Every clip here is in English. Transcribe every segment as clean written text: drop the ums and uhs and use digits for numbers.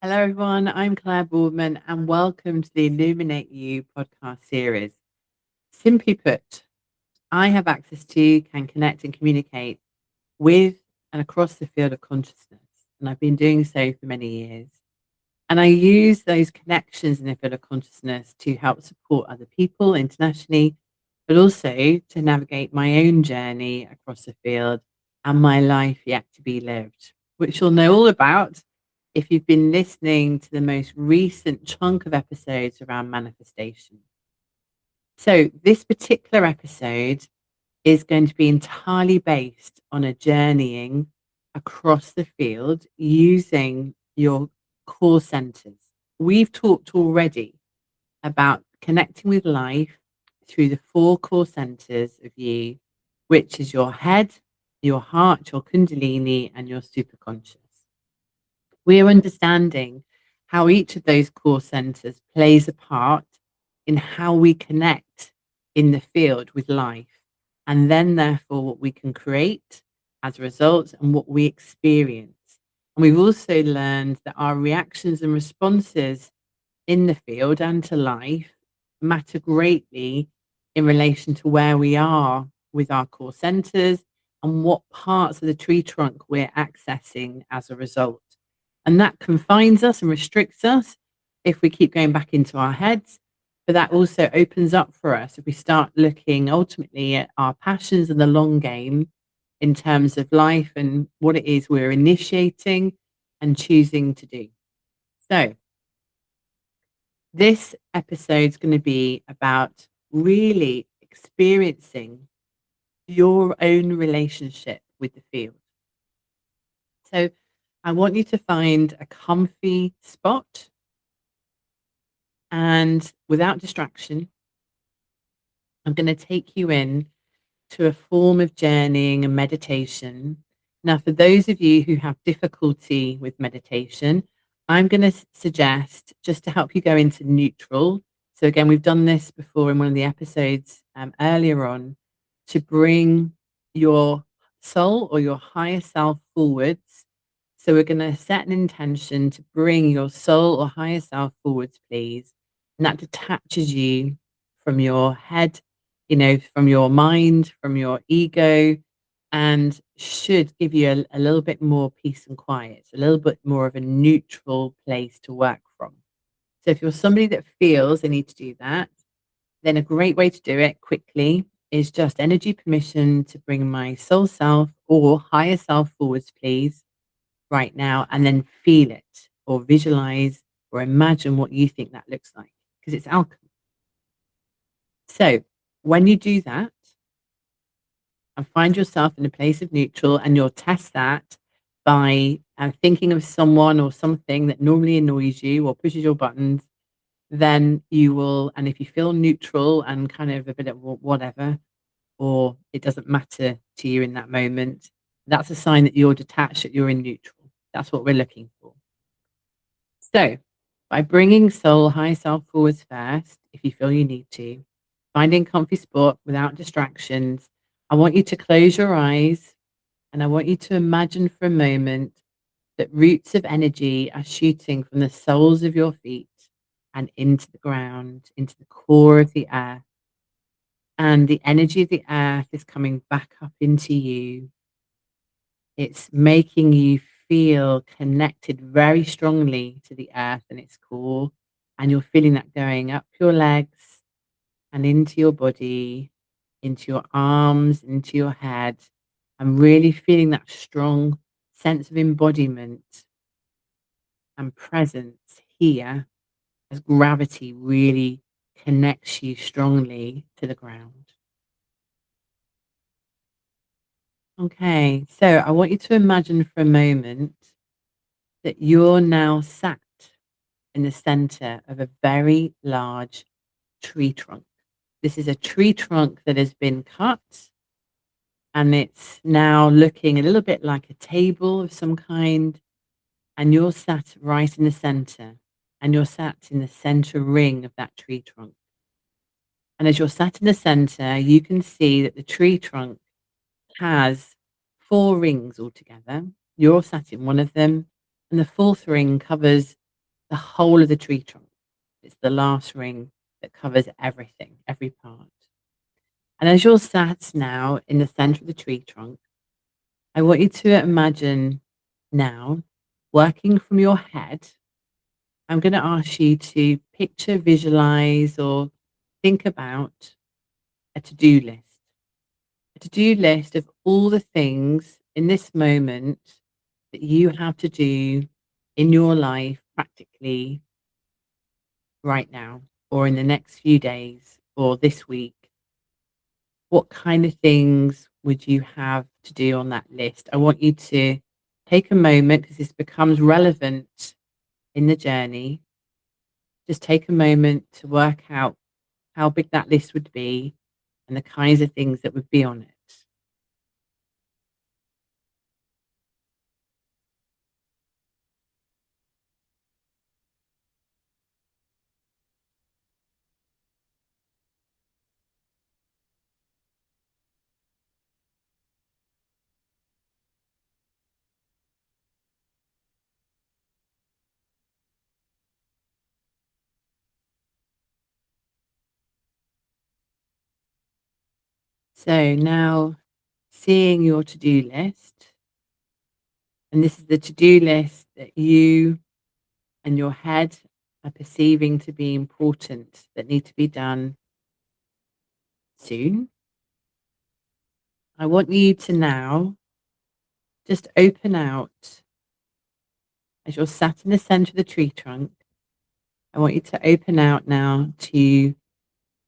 Hello, everyone. I'm Claire Boardman, and welcome to the Illuminate You podcast series. Simply put, I have access to, can connect, and communicate with and across the field of consciousness. And I've been doing so for many years. And I use those connections in the field of consciousness to help support other people internationally, but also to navigate my own journey across the field and my life yet to be lived, which you'll know all about if you've been listening to the most recent chunk of episodes around manifestation. So, this particular episode is going to be entirely based on a journeying across the field using your core centers. We've talked already about connecting with life through the four core centers of you, which is your head, your heart, your kundalini, and your superconscious. We're understanding how each of those core centers plays a part in how we connect in the field with life, and then, therefore, what we can create as a result and what we experience. And we've also learned that our reactions and responses in the field and to life matter greatly in relation to where we are with our core centers and what parts of the tree trunk we're accessing as a result. And that confines us and restricts us if we keep going back into our heads. But that also opens up for us if we start looking ultimately at our passions and the long game in terms of life and what it is we're initiating and choosing to do. So, this episode is going to be about really experiencing your own relationship with the field. So, I want you to find a comfy spot and without distraction, I'm going to take you in to a form of journeying and meditation. Now, for those of you who have difficulty with meditation, I'm going to suggest just to help you go into neutral. So, again, we've done this before in one of the episodes earlier on to bring your soul or your higher self forwards. So, we're going to set an intention to bring your soul or higher self forwards, please. And that detaches you from your head, from your mind, from your ego, and should give you a little bit more peace and quiet, a little bit more of a neutral place to work from. So if you're somebody that feels they need to do that, then a great way to do it quickly is just energy permission to bring my soul self or higher self forwards, please, right now, and then feel it or visualize or imagine what you think that looks like because it's alchemy. So when you do that, and find yourself in a place of neutral, and you'll test that by thinking of someone or something that normally annoys you or pushes your buttons, then you will, and if you feel neutral and kind of a bit of whatever, or it doesn't matter to you in that moment, that's a sign that you're detached, that you're in neutral. That's what we're looking for. So, by bringing soul, high self forwards first, if you feel you need to, finding comfy spot without distractions, I want you to close your eyes and I want you to imagine for a moment that roots of energy are shooting from the soles of your feet and into the ground, into the core of the earth. And the energy of the earth is coming back up into you. It's making you feel connected very strongly to the earth and its core. And you're feeling that going up your legs and into your body, into your arms, into your head. I'm really feeling that strong sense of embodiment and presence here as gravity really connects you strongly to the ground. Okay, so I want you to imagine for a moment that you're now sat in the center of a very large tree trunk. This is a tree trunk that has been cut and it's now looking a little bit like a table of some kind. And you're sat right in the center, and you're sat in the center ring of that tree trunk. And as you're sat in the center, you can see that the tree trunk has four rings altogether. You're sat in one of them, and the fourth ring covers the whole of the tree trunk. It's the last ring that covers everything, every part. And as you're sat now in the center of the tree trunk, I want you to imagine now, working from your head. I'm going to ask you to picture, visualize, or think about a to do list. A to do list of all the things in this moment that you have to do in your life practically right now, or in the next few days, or this week. What kind of things would you have to do on that list? I want you to take a moment because this becomes relevant in the journey. Just take a moment to work out how big that list would be and the kinds of things that would be on it. So now seeing your to do list, and this is the to do list that you and your head are perceiving to be important that need to be done soon. I want you to now just open out as you're sat in the center of the tree trunk. I want you to open out now to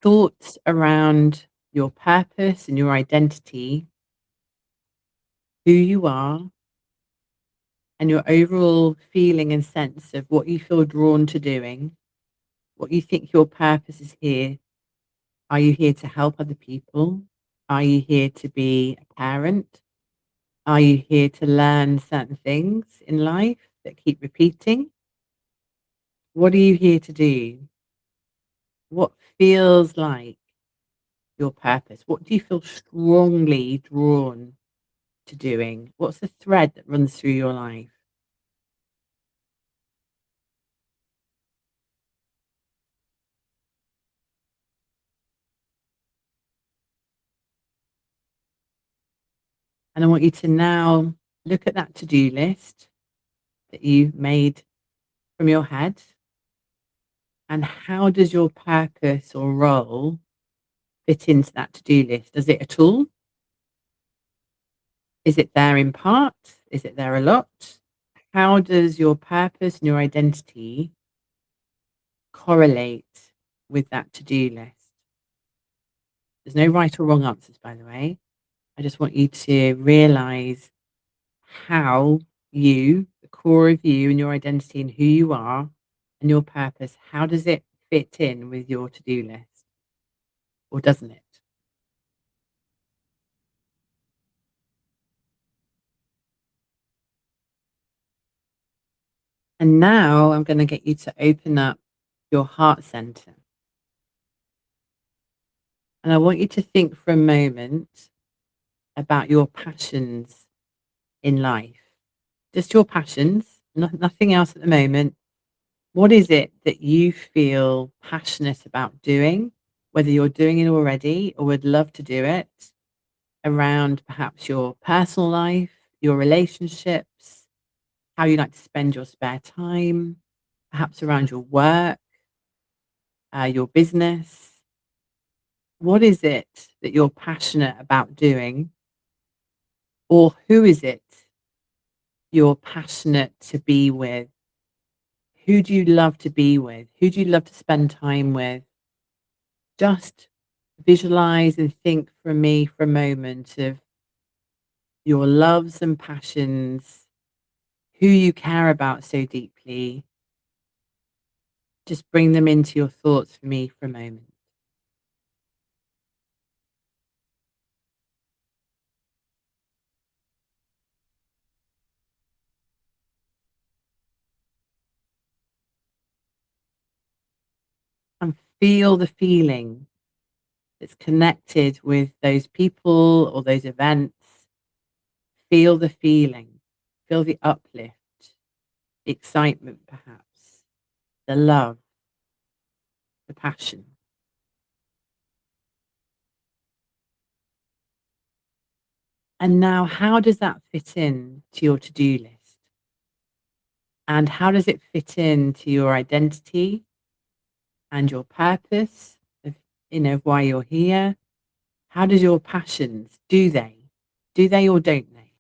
thoughts around your purpose and your identity, who you are, and your overall feeling and sense of what you feel drawn to doing, what you think your purpose is here. Are you here to help other people? Are you here to be a parent? Are you here to learn certain things in life that keep repeating? What are you here to do? What feels like your purpose? What do you feel strongly drawn to doing? What's the thread that runs through your life? And I want you to now look at that to do list that you made from your head. And how does your purpose or role fit into that to do list? Is it a tool? Is it there in part? Is it there a lot? How does your purpose and your identity correlate with that to do list? There's no right or wrong answers, by the way. I just want you to realize how you, the core of you and your identity and who you are and your purpose, how does it fit in with your to do list or doesn't it? And now I'm going to get you to open up your heart center. And I want you to think for a moment about your passions in life. Just your passions, nothing else at the moment. What is it that you feel passionate about doing, whether you're doing it already or would love to do it, around perhaps your personal life, your relationships, how you like to spend your spare time, perhaps around your work, your business? What is it that you're passionate about doing? Or who is it you're passionate to be with? Who do you love to be with? Who do you love to spend time with? Just visualize and think for me for a moment of your loves and passions, who you care about so deeply. Just bring them into your thoughts for me for a moment. And feel the feeling that's connected with those people or those events. Feel the feeling, feel the uplift, excitement perhaps. the love, the passion. And now, how does that fit in to your to-do list? And how does it fit into your identity and your purpose of, why you're here? How does your passions, do they? Do they or don't they?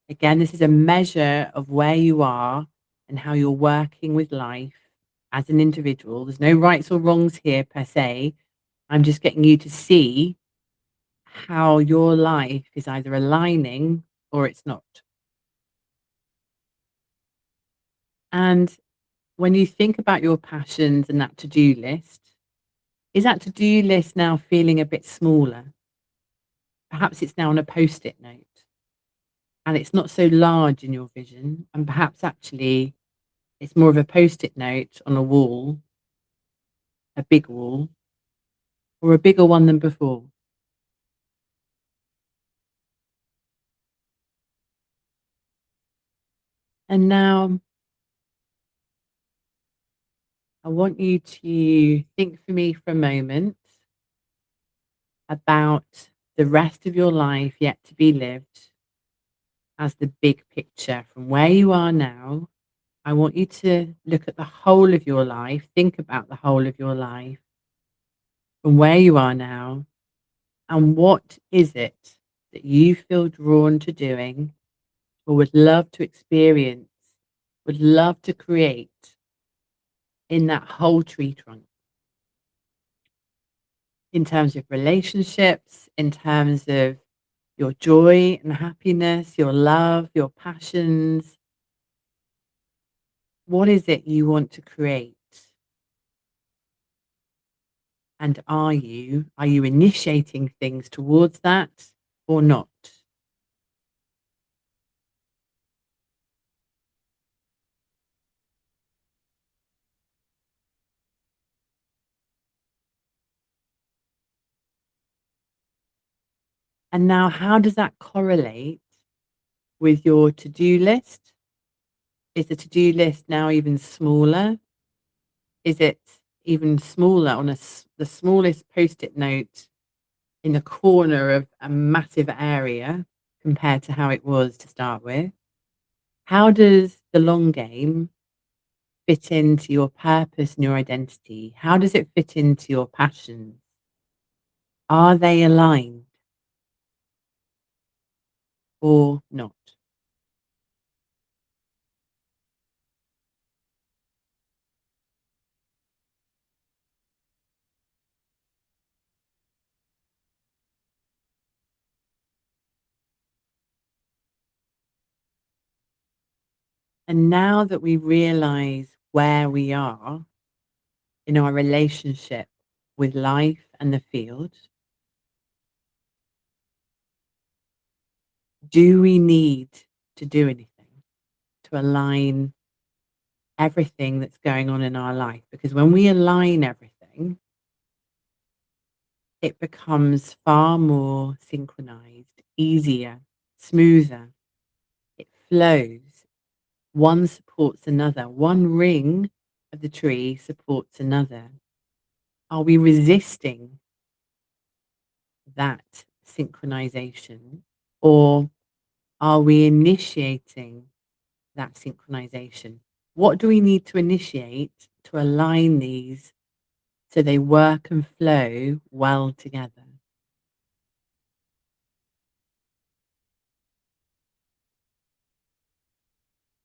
Again, this is a measure of where you are and how you're working with life as an individual. There's no rights or wrongs here per se. I'm just getting you to see how your life is either aligning or it's not. And when you think about your passions and that to-do list, is that to-do list now feeling a bit smaller? Perhaps it's now on a post-it note and it's not so large in your vision. And perhaps actually it's more of a post-it note on a wall, a big wall, or a bigger one than before. And now I want you to think for me for a moment about the rest of your life yet to be lived as the big picture from where you are now. I want you to look at the whole of your life, think about the whole of your life from where you are now, and what is it that you feel drawn to doing or would love to experience, would love to create in that whole tree trunk, in terms of relationships, in terms of your joy and happiness, your love, your passions. What is it you want to create? And are you initiating things towards that or not? And now how does that correlate with your to-do list? Is the to-do list now even smaller? Is it even smaller on the smallest post-it note in the corner of a massive area compared to how it was to start with? How does the long game fit into your purpose and your identity? How does it fit into your passions? Are they aligned or not? And now that we realize where we are in our relationship with life and the field, do we need to do anything to align everything that's going on in our life? Because when we align everything, it becomes far more synchronized, easier, smoother. It flows. One supports another. One ring of the tree supports another. Are we resisting that synchronization, or are we initiating that synchronization? What do we need to initiate to align these so they work and flow well together?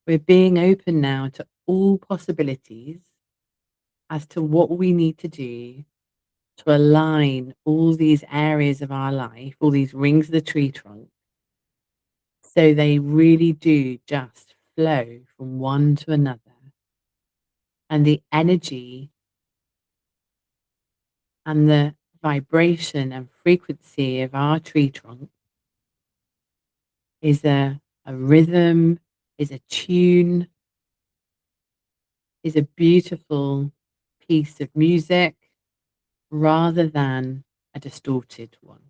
We're being open now to all possibilities as to what we need to do to align all these areas of our life, all these rings of the tree trunk, so they really do just flow from one to another. And the energy and the vibration and frequency of our tree trunk is a rhythm, is a tune, is a beautiful piece of music rather than a distorted one.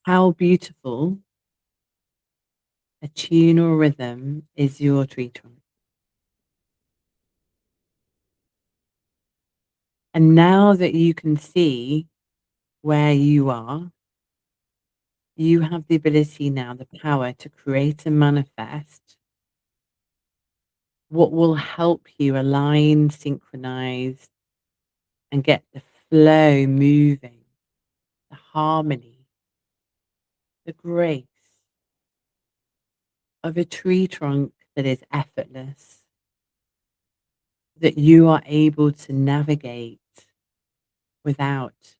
How beautiful a tune or rhythm is your tree trunk. And now that you can see where you are, you have the ability now, the power to create and manifest what will help you align, synchronize, and get the flow moving, the harmony, the grace of a tree trunk that is effortless, that you are able to navigate without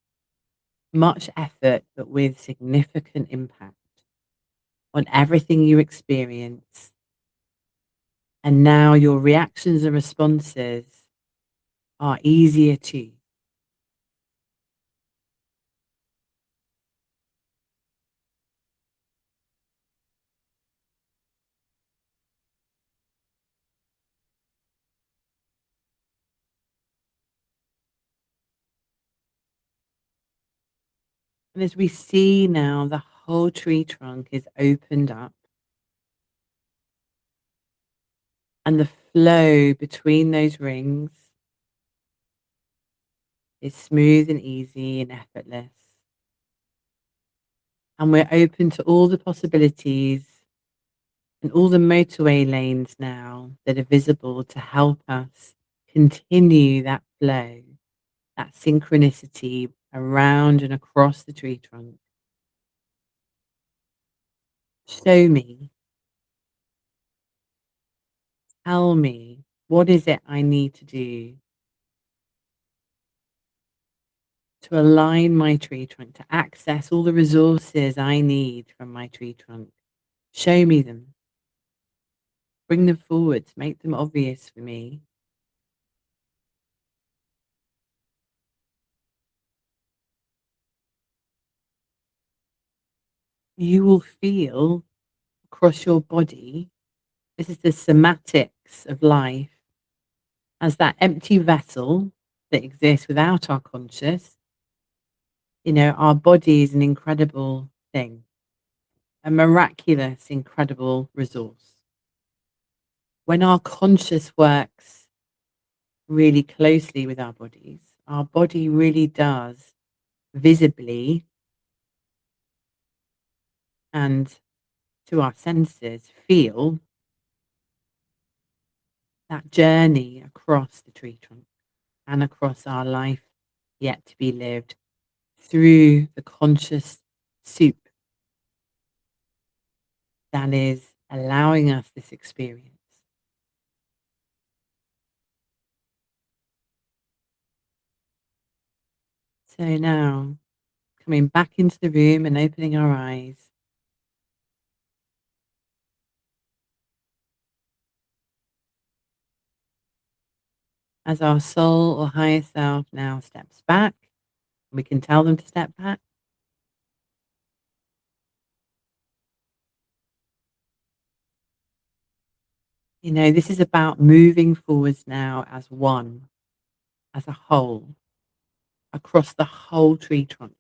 much effort, but with significant impact on everything you experience. And now your reactions and responses are easier too. And as we see now, the whole tree trunk is opened up, and the flow between those rings is smooth and easy and effortless. And we're open to all the possibilities and all the motorway lanes now that are visible to help us continue that flow, that synchronicity around and across the tree trunk. Show me, tell me, what is it I need to do to align my tree trunk, to access all the resources I need from my tree trunk? Show me them, bring them forward, make them obvious for me. You will feel across your body, this is the somatics of life, as that empty vessel that exists without our conscious. Our body is an incredible thing, a miraculous, incredible resource. When our conscious works really closely with our body really does visibly and to our senses feel that journey across the tree trunk and across our life yet to be lived through the conscious soup that is allowing us this experience. So now, coming back into the room and opening our eyes, as our soul or higher self now steps back, we can tell them to step back. This is about moving forwards now as one, as a whole, across the whole tree trunk.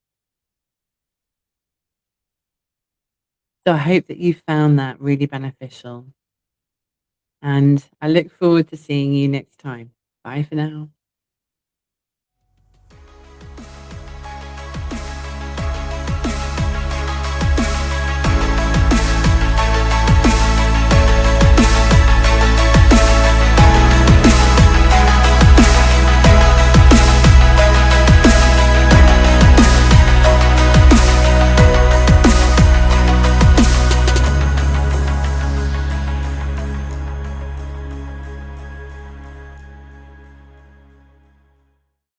So I hope that you found that really beneficial. And I look forward to seeing you next time. Bye for now.